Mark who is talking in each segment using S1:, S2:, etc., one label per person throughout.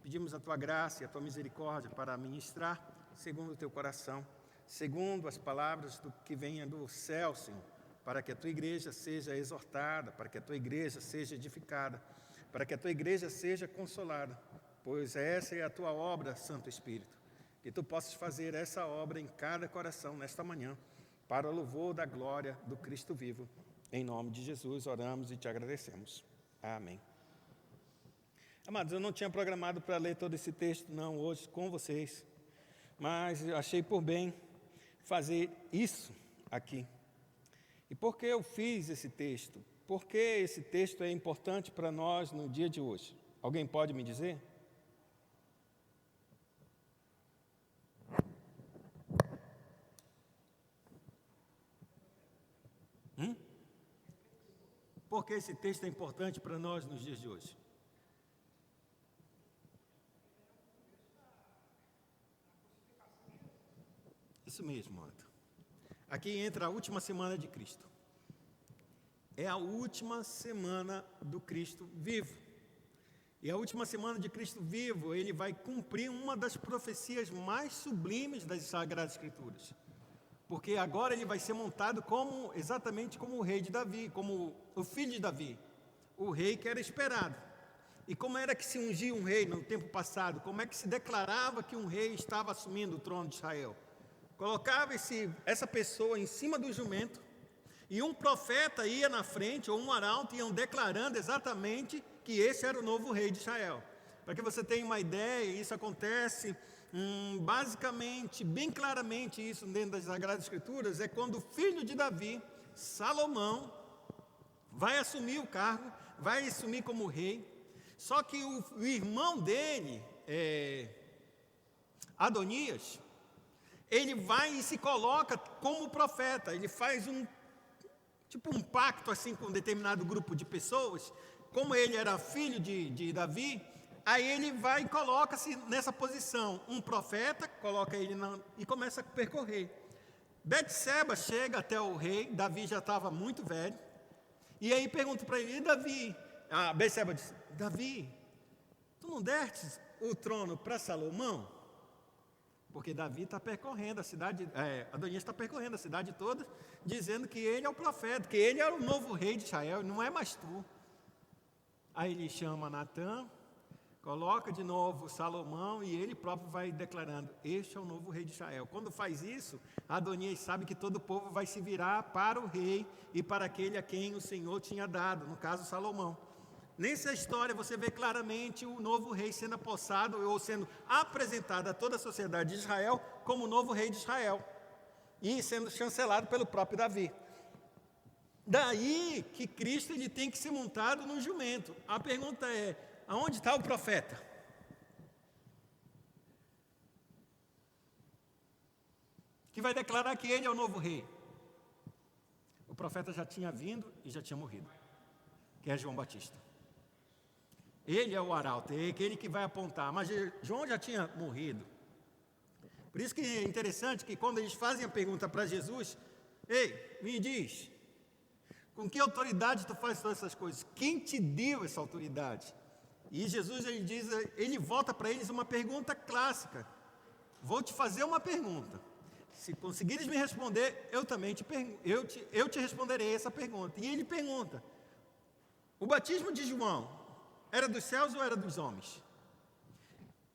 S1: Pedimos a Tua graça e a Tua misericórdia para ministrar segundo o Teu coração, segundo as palavras que venham do céu, Senhor, para que a Tua igreja seja exortada, para que a Tua igreja seja edificada, para que a Tua igreja seja consolada, pois essa é a Tua obra, Santo Espírito. Que Tu possas fazer essa obra em cada coração nesta manhã, para o louvor da glória do Cristo vivo. Em nome de Jesus, oramos e Te agradecemos. Amém. Amados, eu não tinha programado para ler todo esse texto, não, hoje com vocês, mas eu achei por bem fazer isso aqui. E por que eu fiz esse texto? Por que esse texto é importante para nós no dia de hoje? Alguém pode me dizer? Por que esse texto é importante para nós nos dias de hoje? Isso mesmo, Otto. Aqui entra a última semana de Cristo. É a última semana do Cristo vivo. E a última semana de Cristo vivo, ele vai cumprir uma das profecias mais sublimes das Sagradas Escrituras. Porque agora ele vai ser montado exatamente como o rei de Davi, como o filho de Davi, o rei que era esperado. E como era que se ungia um rei no tempo passado? Como é que se declarava que um rei estava assumindo o trono de Israel? Colocava essa pessoa em cima do jumento, e um profeta ia na frente, ou um arauto, iam declarando exatamente que esse era o novo rei de Israel. Para que você tenha uma ideia, isso acontece basicamente, bem claramente isso dentro das Sagradas Escrituras, é quando o filho de Davi, Salomão, vai assumir o cargo, vai assumir como rei, só que o irmão dele, Adonias, ele vai e se coloca como profeta, ele faz um pacto assim com um determinado grupo de pessoas, como ele era filho de Davi, aí ele vai e coloca-se nessa posição, um profeta, coloca ele e começa a percorrer. Betseba chega até o rei, Davi já estava muito velho, e aí pergunta para ele, e Davi? Betseba diz, Davi, tu não destes o trono para Salomão? Porque Davi está percorrendo a cidade, Adonias está percorrendo a cidade toda, dizendo que ele é o profeta, que ele é o novo rei de Israel, não é mais tu. Aí ele chama Natã, coloca de novo Salomão e ele próprio vai declarando, este é o novo rei de Israel. Quando faz isso, Adonias sabe que todo o povo vai se virar para o rei e para aquele a quem o Senhor tinha dado, no caso Salomão. Nessa história você vê claramente o novo rei sendo apossado ou sendo apresentado a toda a sociedade de Israel como o novo rei de Israel e sendo chancelado pelo próprio Davi. Daí que Cristo ele tem que ser montado no jumento. A pergunta é, aonde está o profeta? Que vai declarar que ele é o novo rei. O profeta já tinha vindo e já tinha morrido, que é João Batista. Ele é o arauto, é aquele que vai apontar, mas João já tinha morrido. Por isso que é interessante que quando eles fazem a pergunta para Jesus, ei, me diz, com que autoridade tu faz todas essas coisas? Quem te deu essa autoridade? E Jesus ele volta para eles uma pergunta clássica. Vou te fazer uma pergunta. Se conseguires me responder, eu te responderei essa pergunta. E ele pergunta, o batismo de João era dos céus ou era dos homens?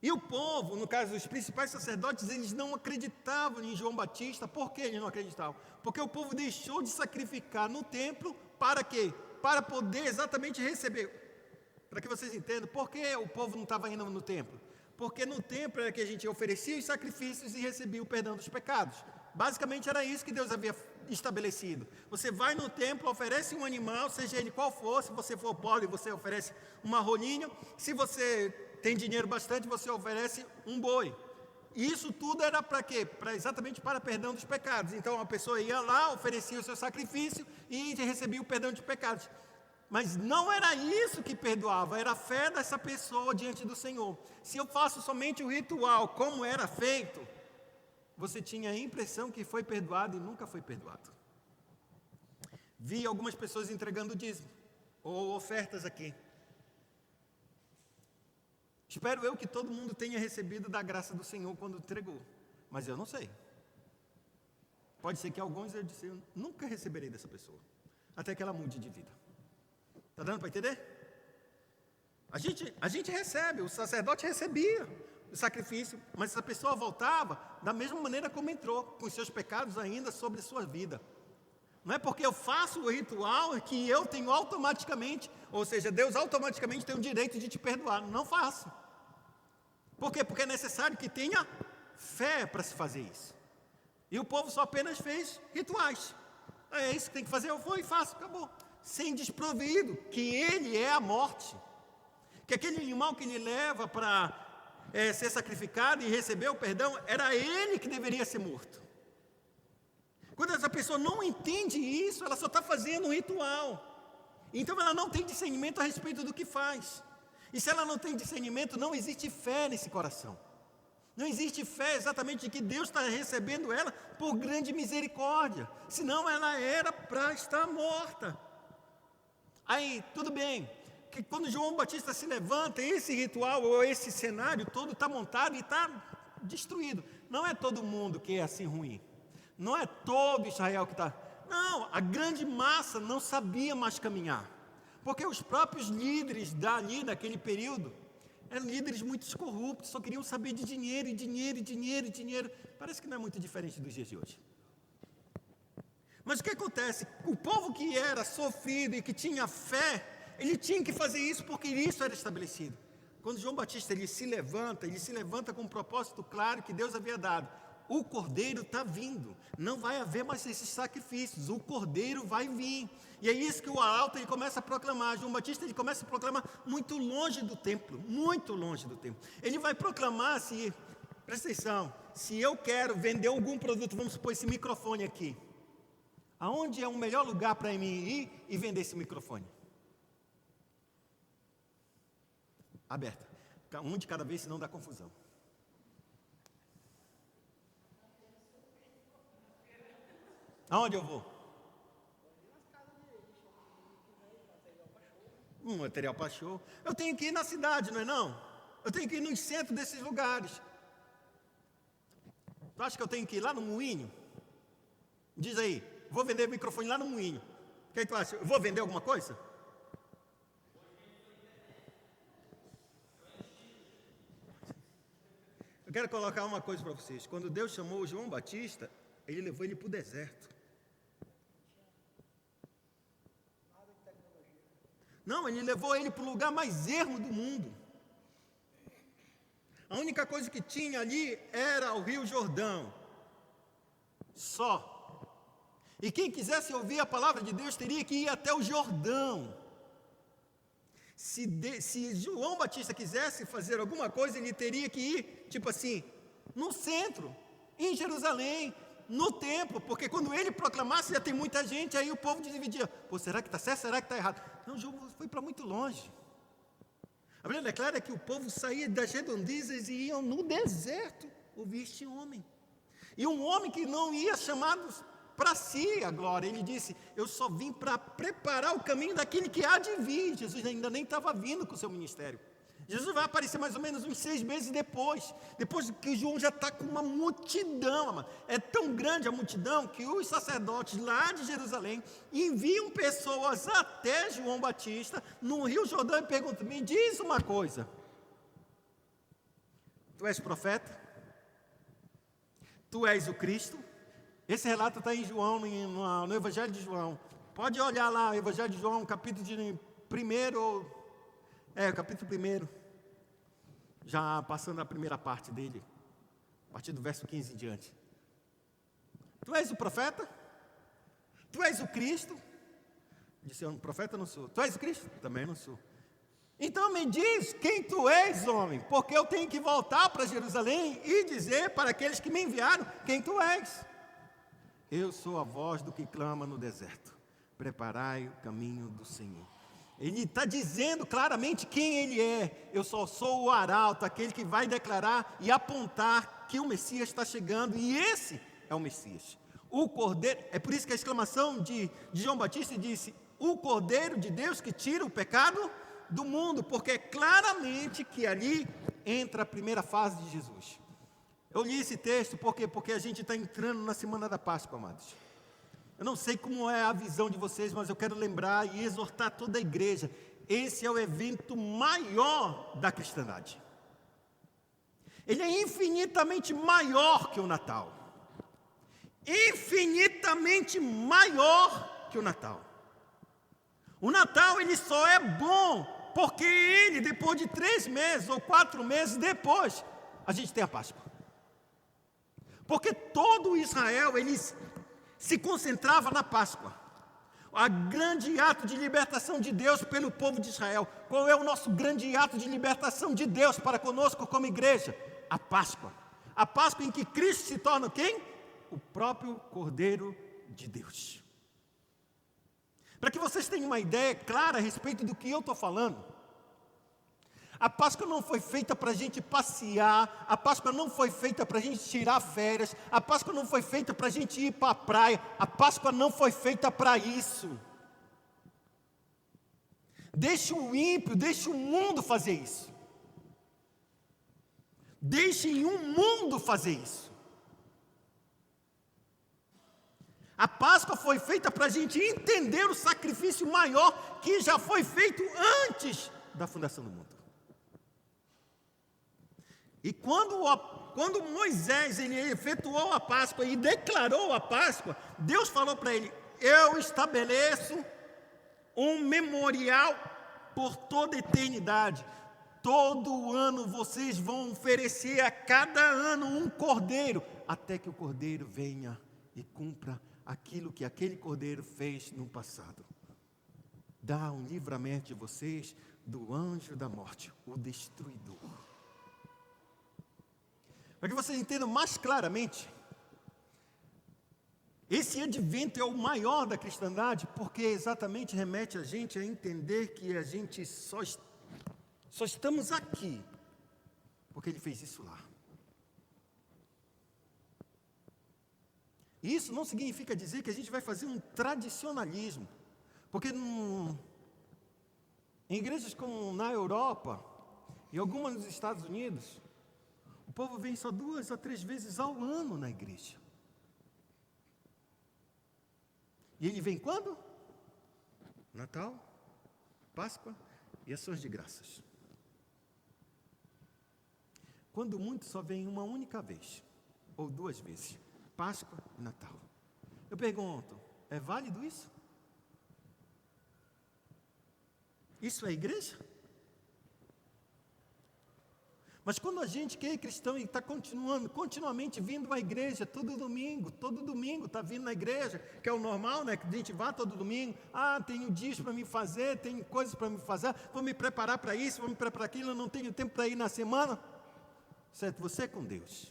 S1: E o povo, no caso os principais sacerdotes, eles não acreditavam em João Batista. Por que eles não acreditavam? Porque o povo deixou de sacrificar no templo, para quê? Para poder exatamente receber. Para que vocês entendam, por que o povo não estava indo no templo? Porque no templo era que a gente oferecia os sacrifícios e recebia o perdão dos pecados. Basicamente era isso que Deus havia estabelecido. Você vai no templo, oferece um animal, seja ele qual for. Se você for pobre, você oferece uma rolinha. Se você tem dinheiro bastante, você oferece um boi. E isso tudo era para quê? Exatamente para perdão dos pecados. Então a pessoa ia lá, oferecia o seu sacrifício e recebia o perdão de pecados. Mas não era isso que perdoava, era a fé dessa pessoa diante do Senhor. Se eu faço somente o ritual como era feito, você tinha a impressão que foi perdoado e nunca foi perdoado. Vi algumas pessoas entregando dízimo ou ofertas aqui. Espero eu que todo mundo tenha recebido da graça do Senhor quando entregou, mas eu não sei. Pode ser que alguns eu disse, eu nunca receberei dessa pessoa, até que ela mude de vida. Está dando para entender? A gente recebe, o sacerdote recebia o sacrifício, mas essa pessoa voltava da mesma maneira como entrou, com os seus pecados ainda sobre a sua vida. Não é porque eu faço o ritual que eu tenho automaticamente, ou seja, Deus automaticamente tem o direito de te perdoar. Não faço. Por quê? Porque é necessário que tenha fé para se fazer isso. E o povo só apenas fez rituais. É isso que tem que fazer, eu vou e faço, acabou. Sem desprovido, que ele é a morte. Que aquele animal que ele leva para ser sacrificado e receber o perdão, era ele que deveria ser morto. Quando essa pessoa não entende isso, ela só está fazendo um ritual. Então ela não tem discernimento a respeito do que faz. E se ela não tem discernimento, não existe fé nesse coração. Não existe fé exatamente de que Deus está recebendo ela por grande misericórdia. Senão ela era para estar morta. Aí, tudo bem, que quando João Batista se levanta, esse ritual ou esse cenário todo está montado e está destruído. Não é todo mundo que é assim ruim. Não é todo Israel que está... Não, a grande massa não sabia mais caminhar. Porque os próprios líderes dali, naquele período, eram líderes muito corruptos, só queriam saber de dinheiro, e dinheiro, e dinheiro, e dinheiro. Parece que não é muito diferente dos dias de hoje. Mas o que acontece? O povo que era sofrido e que tinha fé, ele tinha que fazer isso porque isso era estabelecido. Quando João Batista ele se levanta com um propósito claro que Deus havia dado. O Cordeiro está vindo, não vai haver mais esses sacrifícios, o Cordeiro vai vir. E é isso que o arauto ele começa a proclamar. João Batista ele começa a proclamar muito longe do templo, muito longe do templo. Ele vai proclamar, presta atenção, se eu quero vender algum produto, vamos supor esse microfone aqui. Aonde é o melhor lugar para mim ir e vender esse microfone? Aberta, um de cada vez, senão dá confusão. Aonde eu vou? Material para show. Eu tenho que ir na cidade, não é não? Eu tenho que ir no centro desses lugares. Tu acha que eu tenho que ir lá no moinho? Diz aí, vou vender microfone lá no moinho. O que tu acha? Eu vou vender alguma coisa? Eu quero colocar uma coisa para vocês. Quando Deus chamou o João Batista, ele levou ele para o deserto. Não, ele levou ele para o lugar mais ermo do mundo. A única coisa que tinha ali era o Rio Jordão. Só. E quem quisesse ouvir a palavra de Deus teria que ir até o Jordão. Se João Batista quisesse fazer alguma coisa, ele teria que ir, tipo assim, no centro, em Jerusalém, no templo, porque quando ele proclamasse, já tem muita gente, aí o povo dividia. Pô, será que está certo, será que está errado? Não, João foi para muito longe. A Bíblia declara que o povo saía das redondezas e iam no deserto ouvir este homem. E um homem que não ia chamado para si a glória, ele disse, eu só vim para preparar o caminho daquele que há de vir. Jesus ainda nem estava vindo com o seu ministério. Jesus vai aparecer mais ou menos uns 6 meses depois que João já está com uma multidão, mano. É tão grande a multidão que os sacerdotes lá de Jerusalém enviam pessoas até João Batista no Rio Jordão e perguntam, me diz uma coisa, tu és profeta? Tu és o Cristo? Esse relato está em João, no Evangelho de João. Pode olhar lá, o Evangelho de João, capítulo de 1, capítulo 1, já passando a primeira parte dele, a partir do verso 15 em diante. Tu és o profeta? Tu és o Cristo? Disse, eu profeta não sou. Tu és o Cristo? Também não sou. Então me diz quem tu és, homem, porque eu tenho que voltar para Jerusalém e dizer para aqueles que me enviaram quem tu és. Eu sou a voz do que clama no deserto. Preparai o caminho do Senhor. Ele está dizendo claramente quem ele é. Eu só sou o arauto, aquele que vai declarar e apontar que o Messias está chegando. E esse é o Messias. O Cordeiro, é por isso que a exclamação de João Batista disse, o Cordeiro de Deus que tira o pecado do mundo, porque é claramente que ali entra a primeira fase de Jesus. Eu li esse texto porque a gente está entrando na semana da Páscoa, amados. Eu não sei como é a visão de vocês, mas eu quero lembrar e exortar toda a igreja. Esse é o evento maior da cristandade. Ele é infinitamente maior que o Natal. Infinitamente maior que o Natal. O Natal, ele só é bom porque ele, depois de 3 meses ou 4 meses depois, a gente tem a Páscoa. Porque todo Israel, ele se concentrava na Páscoa. O grande ato de libertação de Deus pelo povo de Israel. Qual é o nosso grande ato de libertação de Deus para conosco como igreja? A Páscoa. A Páscoa em que Cristo se torna quem? O próprio Cordeiro de Deus. Para que vocês tenham uma ideia clara a respeito do que eu estou falando. A Páscoa não foi feita para a gente passear, a Páscoa não foi feita para a gente tirar férias, a Páscoa não foi feita para a gente ir para a praia, a Páscoa não foi feita para isso. Deixe o ímpio, deixe o mundo fazer isso. Deixem o mundo fazer isso. A Páscoa foi feita para a gente entender o sacrifício maior que já foi feito antes da fundação do mundo. E quando Moisés ele efetuou a Páscoa e declarou a Páscoa, Deus falou para ele: eu estabeleço um memorial por toda a eternidade. Todo ano vocês vão oferecer a cada ano um cordeiro, até que o cordeiro venha e cumpra aquilo que aquele cordeiro fez no passado. Dá um livramento de vocês do anjo da morte, o destruidor. Para que vocês entendam mais claramente, esse advento é o maior da cristandade, porque exatamente remete a gente a entender que a gente só estamos aqui, porque Ele fez isso lá. Isso não significa dizer que a gente vai fazer um tradicionalismo, porque em igrejas como na Europa, e algumas nos Estados Unidos, o povo vem só 2 a 3 vezes ao ano na igreja. E ele vem quando? Natal, Páscoa e Ações de Graças. Quando muito, só vem uma única vez, ou 2 vezes, Páscoa e Natal. Eu pergunto, é válido isso? Isso é igreja? Mas quando a gente que é cristão e está continuamente vindo à igreja, todo domingo está vindo na igreja, que é o normal, né? Que a gente vá todo domingo, tenho dias para me fazer, tenho coisas para me fazer, vou me preparar para isso, vou me preparar para aquilo, eu não tenho tempo para ir na semana. Certo, você é com Deus.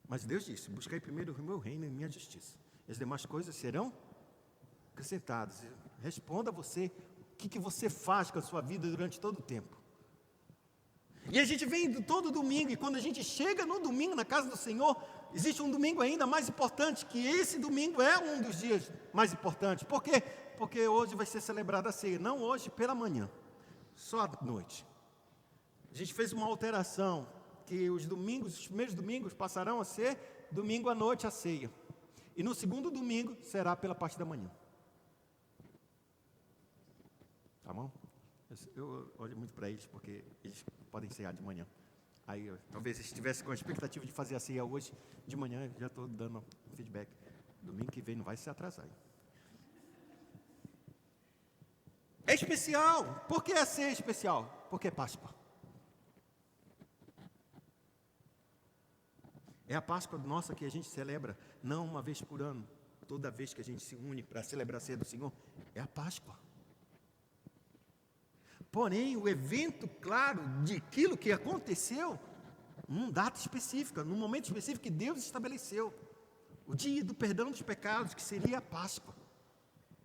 S1: Mas Deus disse: buscai primeiro o meu reino e minha justiça, e as demais coisas serão acrescentadas. Responda você, o que você faz com a sua vida durante todo o tempo. E a gente vem todo domingo, e quando a gente chega no domingo na casa do Senhor, existe um domingo ainda mais importante, que esse domingo é um dos dias mais importantes. Por quê? Porque hoje vai ser celebrada a ceia, não hoje pela manhã, só à noite. A gente fez uma alteração, que os primeiros domingos passarão a ser domingo à noite a ceia. E no segundo domingo será pela parte da manhã. Tá bom? Eu olho muito para eles, porque eles podem cear de manhã. Aí, talvez eles estivessem com a expectativa de fazer a ceia hoje, de manhã, eu já estou dando feedback. Domingo que vem não vai se atrasar. É especial. Por que a ceia é especial? Porque é Páscoa. É a Páscoa nossa que a gente celebra, não uma vez por ano, toda vez que a gente se une para celebrar a ceia do Senhor, é a Páscoa. Porém, o evento claro de aquilo que aconteceu, num data específica, num momento específico que Deus estabeleceu, o dia do perdão dos pecados, que seria a Páscoa,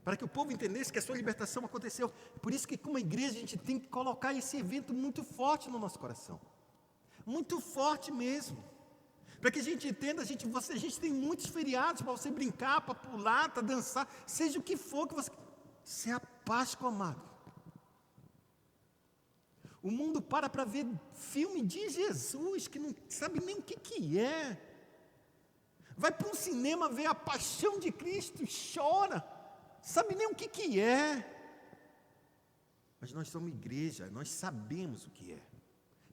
S1: para que o povo entendesse que a sua libertação aconteceu. Por isso que, como igreja, a gente tem que colocar esse evento muito forte no nosso coração, muito forte mesmo, para que a gente entenda, a gente tem muitos feriados para você brincar, para pular, para dançar, seja o que for que você... Isso é a Páscoa, amado. O mundo para ver filme de Jesus, que não sabe nem o que é. Vai para um cinema ver a paixão de Cristo e chora, sabe nem o que é. Mas nós somos igreja, nós sabemos o que é.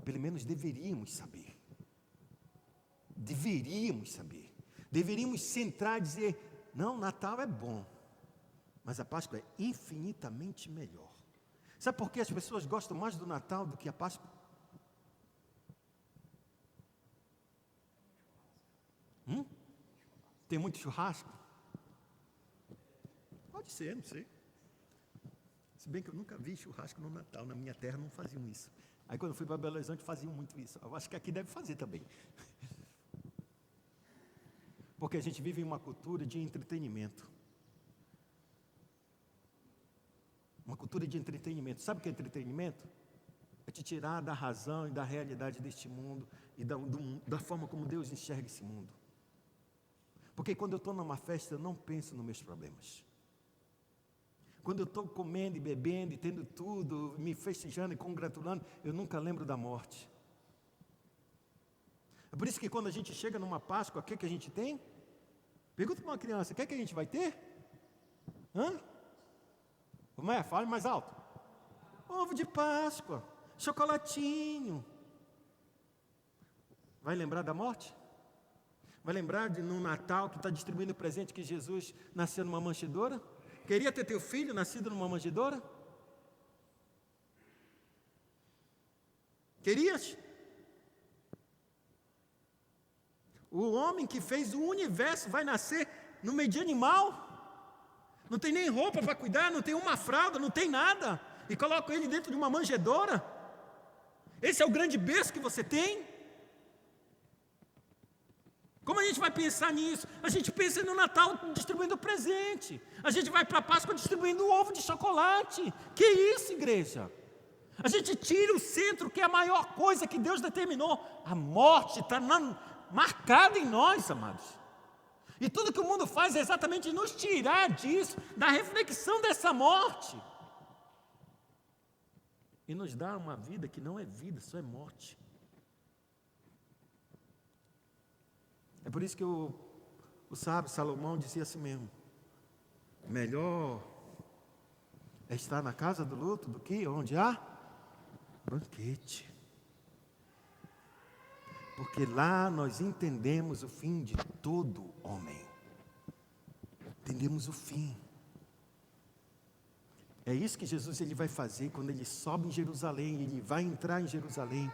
S1: Pelo menos deveríamos saber. Deveríamos saber. Deveríamos centrar e dizer, não, Natal é bom, mas a Páscoa é infinitamente melhor. Sabe por que as pessoas gostam mais do Natal do que a Páscoa? Tem muito churrasco? Pode ser, não sei. Se bem que eu nunca vi churrasco no Natal, na minha terra não faziam isso. Aí quando eu fui para Belo Horizonte faziam muito isso. Eu acho que aqui deve fazer também. Porque a gente vive em uma cultura de entretenimento. Uma cultura de entretenimento. Sabe o que é entretenimento? É te tirar da razão e da realidade deste mundo e da forma como Deus enxerga esse mundo. Porque quando eu estou numa festa, eu não penso nos meus problemas. Quando eu estou comendo e bebendo e tendo tudo, me festejando e congratulando, eu nunca lembro da morte. É por isso que quando a gente chega numa Páscoa, o que a gente tem? Pergunta para uma criança, o que a gente vai ter? Como é? Fale mais alto. Ovo de Páscoa, chocolatinho. Vai lembrar da morte? Vai lembrar de no Natal que está distribuindo o presente que Jesus nasceu numa manjedoura? Queria ter teu filho nascido numa manjedoura? Querias? O homem que fez o universo vai nascer no meio de animal? Não tem nem roupa para cuidar, não tem uma fralda, não tem nada. E coloca ele dentro de uma manjedoura? Esse é o grande berço que você tem? Como a gente vai pensar nisso? A gente pensa no Natal distribuindo presente. A gente vai para a Páscoa distribuindo ovo de chocolate. Que isso, igreja? A gente tira o centro, que é a maior coisa que Deus determinou. A morte está marcada em nós, amados. E tudo que o mundo faz é exatamente nos tirar disso, da reflexão dessa morte. E nos dar uma vida que não é vida, só é morte. É por isso que o sábio Salomão dizia assim mesmo: melhor é estar na casa do luto do que onde há banquete. Porque lá nós entendemos o fim de todo homem. Entendemos o fim. É isso que Jesus ele vai fazer quando ele sobe em Jerusalém, ele vai entrar em Jerusalém.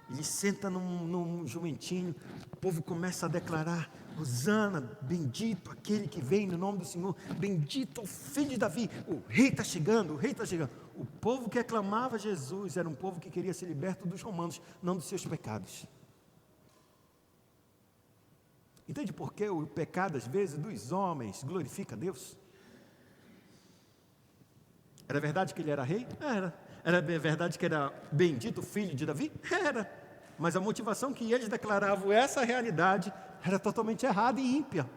S1: Ele senta num jumentinho, o povo começa a declarar: Hosana, bendito aquele que vem no nome do Senhor, bendito o filho de Davi, o rei está chegando, o rei está chegando. O povo que aclamava Jesus era um povo que queria ser liberto dos romanos, não dos seus pecados. Entende por que o pecado, às vezes, dos homens glorifica a Deus? Era verdade que ele era rei? Era. Era verdade que era bendito o filho de Davi? Era. Mas a motivação que eles declaravam essa realidade era totalmente errada e ímpia.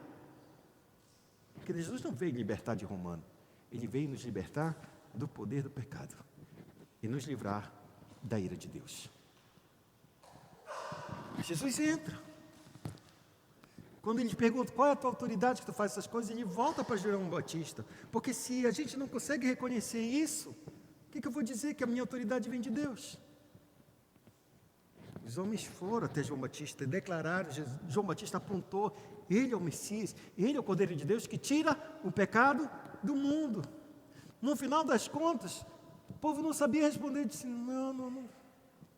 S1: Porque Jesus não veio libertar de romano. Ele veio nos libertar do poder do pecado e nos livrar da ira de Deus. Jesus entra. Quando ele pergunta qual é a tua autoridade que tu faz essas coisas, ele volta para João Batista. Porque se a gente não consegue reconhecer isso, o que eu vou dizer? Que a minha autoridade vem de Deus. Os homens foram até João Batista e declararam, João Batista apontou, ele é o Messias, ele é o Cordeiro de Deus que tira o pecado do mundo. No final das contas, o povo não sabia responder, disse, não.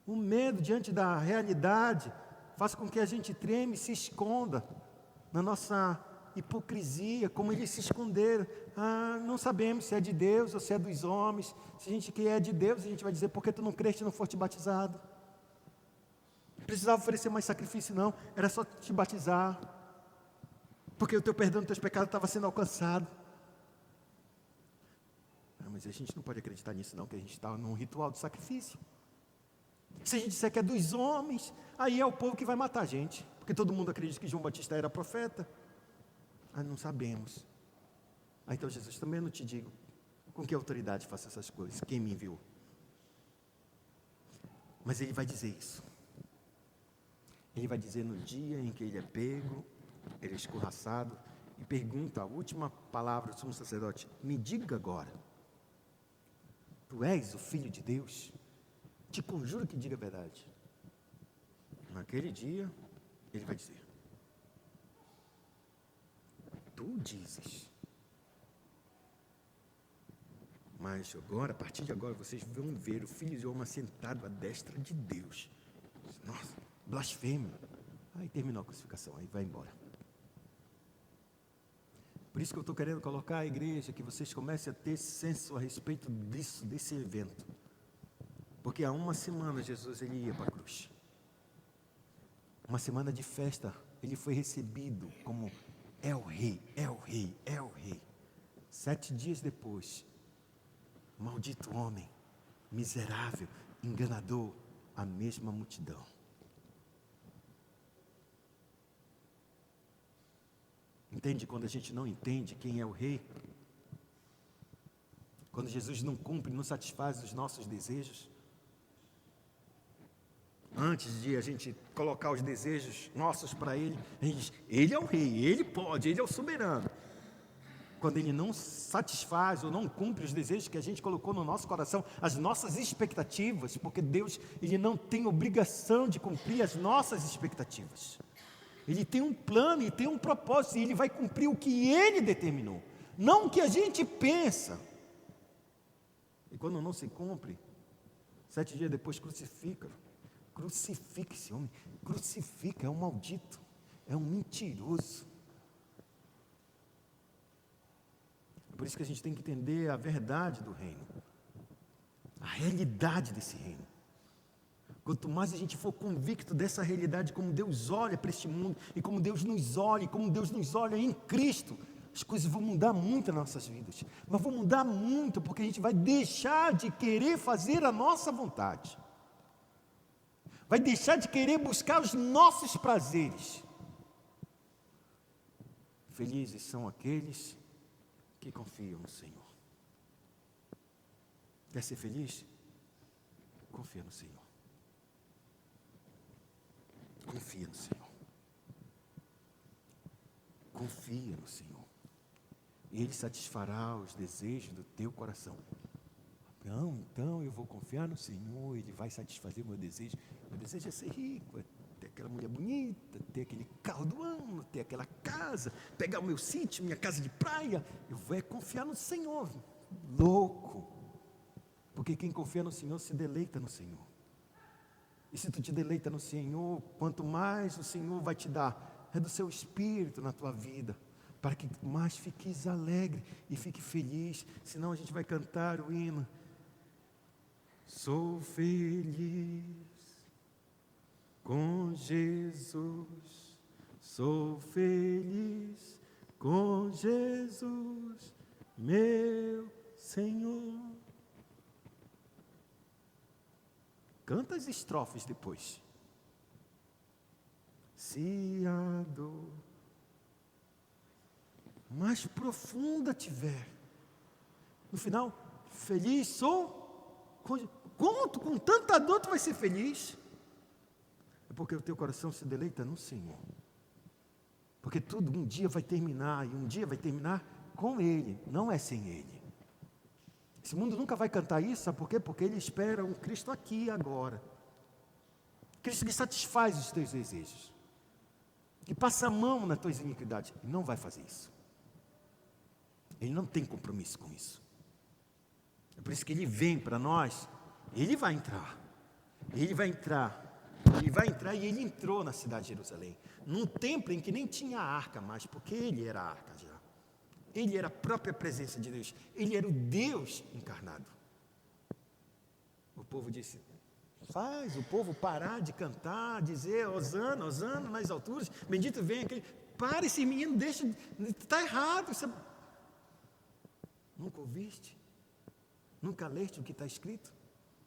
S1: O medo diante da realidade faz com que a gente treme e se esconda na nossa hipocrisia, como eles se esconderam. Não sabemos se é de Deus ou se é dos homens. Se a gente quer é de Deus, a gente vai dizer, por que tu não creste e não foste batizado? Não precisava oferecer mais sacrifício não, era só te batizar, porque o teu perdão dos teus pecados estava sendo alcançado. Mas a gente não pode acreditar nisso não, que a gente está num ritual de sacrifício. Se a gente disser que é dos homens, aí é o povo que vai matar a gente, porque todo mundo acredita que João Batista era profeta. Não sabemos. Então Jesus, também não te digo com que autoridade faço essas coisas, quem me enviou. Mas ele vai dizer isso. Ele vai dizer no dia em que ele é pego, ele é escorraçado, e pergunta a última palavra do sumo sacerdote: me diga agora, tu és o Filho de Deus? Te conjuro que diga a verdade. Naquele dia, ele vai dizer: tu dizes. Mas agora, a partir de agora, vocês vão ver o Filho de Homem assentado à destra de Deus. Nossa, blasfêmia. Aí terminou a crucificação, aí vai embora. Por isso que eu estou querendo colocar a igreja, que vocês comecem a ter senso a respeito disso, desse evento. Porque há uma semana Jesus ele ia para a cruz. Uma semana de festa, ele foi recebido como é o rei, é o rei, é o rei. 7 dias depois, maldito homem, miserável, enganador, a mesma multidão. Entende quando a gente não entende quem é o rei? Quando Jesus não cumpre, não satisfaz os nossos desejos? Antes de a gente colocar os desejos nossos para Ele, a gente diz: Ele é o rei, Ele pode, Ele é o soberano. Quando Ele não satisfaz ou não cumpre os desejos que a gente colocou no nosso coração, as nossas expectativas, porque Deus Ele não tem obrigação de cumprir as nossas expectativas. Ele tem um plano e tem um propósito, e Ele vai cumprir o que Ele determinou, não o que a gente pensa. E quando não se cumpre, 7 dias depois crucifica esse homem, crucifica, é um maldito, é um mentiroso. É por isso que a gente tem que entender a verdade do reino, a realidade desse reino. Quanto mais a gente for convicto dessa realidade, como Deus olha para este mundo, e como Deus nos olha, e como Deus nos olha em Cristo, as coisas vão mudar muito nas nossas vidas. Mas vão mudar muito, porque a gente vai deixar de querer fazer a nossa vontade. Vai deixar de querer buscar os nossos prazeres. Felizes são aqueles que confiam no Senhor. Quer ser feliz? Confia no Senhor. Confia no Senhor. Confia no Senhor. E Ele satisfará os desejos do teu coração. Não, então eu vou confiar no Senhor, Ele vai satisfazer o meu desejo. Meu desejo é ser rico, é ter aquela mulher bonita, ter aquele carro do ano, ter aquela casa, pegar o meu sítio, minha casa de praia. Eu vou confiar no Senhor. Louco. Porque quem confia no Senhor se deleita no Senhor. E se tu te deleita no Senhor, quanto mais o Senhor vai te dar, é do seu espírito na tua vida, para que mais fiques alegre e fique feliz. Senão a gente vai cantar o hino: sou feliz com Jesus, sou feliz com Jesus, meu Senhor. Canta as estrofes depois. Se a dor mais profunda tiver, no final, feliz sou. Como tu, com tanta dor tu vai ser feliz? É porque o teu coração se deleita no Senhor. Porque tudo um dia vai terminar, e um dia vai terminar com Ele, não é sem Ele. Esse mundo nunca vai cantar isso, sabe por quê? Porque ele espera um Cristo aqui agora. Cristo que satisfaz os teus desejos, que passa a mão nas tuas iniquidades. Ele não vai fazer isso. Ele não tem compromisso com isso. É por isso que Ele vem para nós. Ele vai entrar. Ele vai entrar. Ele vai entrar, e Ele entrou na cidade de Jerusalém, num templo em que nem tinha arca mais, porque Ele era a arca já. Ele era a própria presença de Deus. Ele era o Deus encarnado. O povo disse: faz o povo parar de cantar, dizer Hosana, Hosana nas alturas, bendito venha aquele. Para esse menino, deixa, está errado. Isso é... Nunca ouviste? Nunca leste o que está escrito?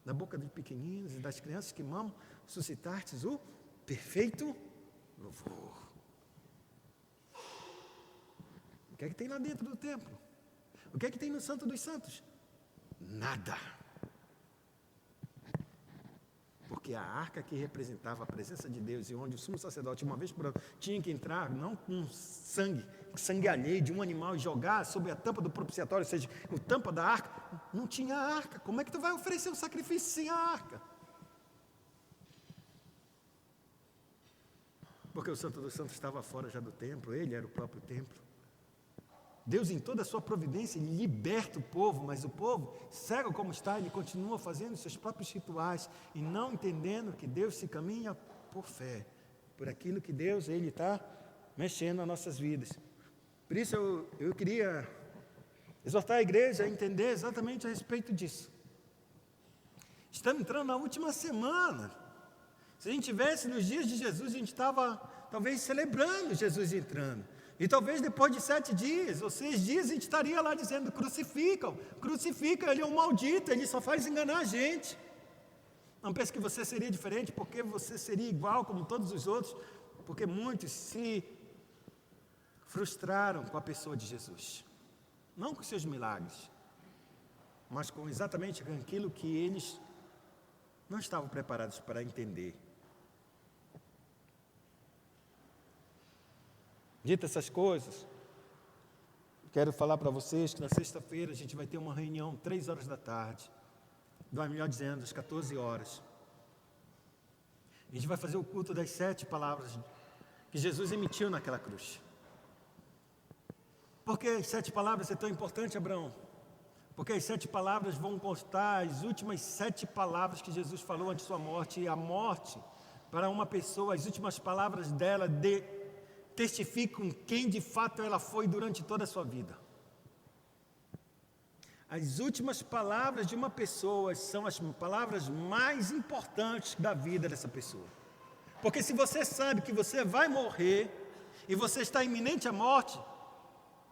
S1: Da boca dos pequeninos e das crianças que mamam, suscitastes o perfeito louvor. O que é que tem lá dentro do templo? O que é que tem no Santo dos Santos? Nada. Porque porque a arca que representava a presença de Deus e onde o sumo sacerdote, uma vez por ano, tinha que entrar, não com sangue alheio de um animal e jogar sobre a tampa do propiciatório, ou seja, a tampa da arca, não tinha arca. Como é que tu vai oferecer um sacrifício sem a arca? Porque o Santo dos Santos estava fora já do templo, ele era o próprio templo. Deus, em toda a sua providência, ele liberta o povo, mas o povo, cego como está, ele continua fazendo seus próprios rituais e não entendendo que Deus se caminha por fé, por aquilo que Deus ele está mexendo nas nossas vidas. Por isso eu queria exortar a igreja a entender exatamente a respeito disso. Estamos entrando na última semana. Se a gente tivesse nos dias de Jesus, a gente estava talvez celebrando Jesus entrando. E talvez depois de 7 dias ou 6 dias a gente estaria lá dizendo: crucificam, ele é um maldito, ele só faz enganar a gente. Não pense que você seria diferente, porque você seria igual como todos os outros, porque muitos se frustraram com a pessoa de Jesus. Não com seus milagres, mas com exatamente aquilo que eles não estavam preparados para entender. Dito essas coisas, quero falar para vocês que na sexta-feira a gente vai ter uma reunião 3 horas da tarde, melhor dizendo, às 14 horas. A gente vai fazer o culto das 7 palavras que Jesus emitiu naquela cruz. Por que as 7 palavras é tão importante, Abraão? Porque as 7 palavras vão constar as últimas 7 palavras que Jesus falou antes de sua morte. E a morte, para uma pessoa, as últimas palavras dela testificam quem de fato ela foi durante toda a sua vida. As últimas palavras de uma pessoa são as palavras mais importantes da vida dessa pessoa. Porque se você sabe que você vai morrer e você está iminente à morte,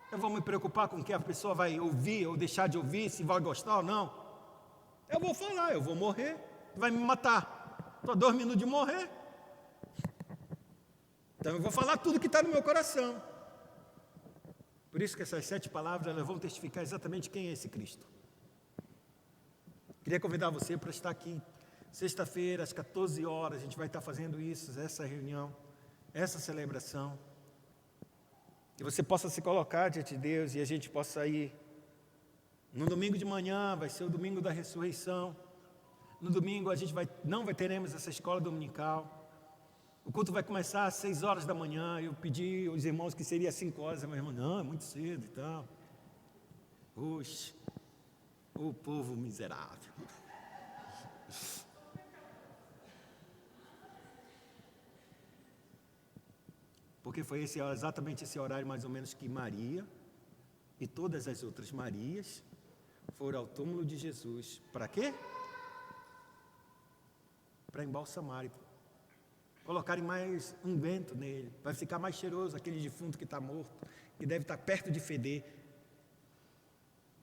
S1: eu vou me preocupar com o que a pessoa vai ouvir ou deixar de ouvir, se vai gostar ou não. Eu vou falar, eu vou morrer, vai me matar. Estou a 2 minutos de morrer. Então eu vou falar tudo que está no meu coração. Por isso que essas 7 palavras elas vão testificar exatamente quem é esse Cristo. Queria convidar você para estar aqui sexta-feira às 14 horas. A gente vai estar fazendo isso, essa reunião, essa celebração. Que você possa se colocar diante de Deus e a gente possa ir. No domingo de manhã vai ser o domingo da ressurreição. No domingo a gente não teremos essa escola dominical. O culto vai começar às 6 horas da manhã. Eu pedi aos irmãos que seria às 5 horas. Mas irmão, não, é muito cedo e tal. Oxe, o povo miserável. Porque foi exatamente esse horário mais ou menos que Maria e todas as outras Marias foram ao túmulo de Jesus. Para quê? Para embalsamarem. Colocarem mais unguento nele, vai ficar mais cheiroso aquele defunto que está morto, que deve estar perto de feder.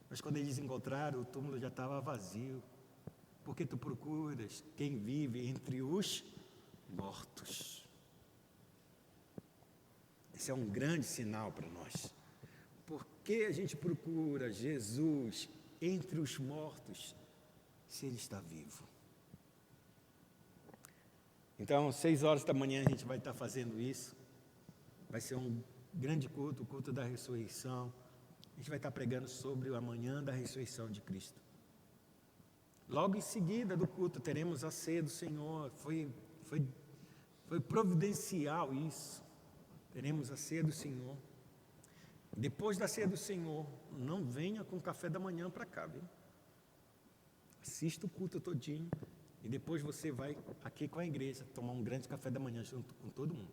S1: Mas quando eles encontraram, o túmulo já estava vazio. Porque tu procuras quem vive entre os mortos. Esse é um grande sinal para nós. Por que a gente procura Jesus entre os mortos, se ele está vivo? Então, 6 horas da manhã a gente vai estar fazendo isso. Vai ser um grande culto, o culto da ressurreição. A gente vai estar pregando sobre o amanhã da ressurreição de Cristo. Logo em seguida do culto teremos a ceia do Senhor. Foi providencial isso. Teremos a ceia do Senhor. Depois da ceia do Senhor, não venha com café da manhã para cá, viu? Assista o culto todinho. E depois você vai aqui com a igreja tomar um grande café da manhã junto com todo mundo.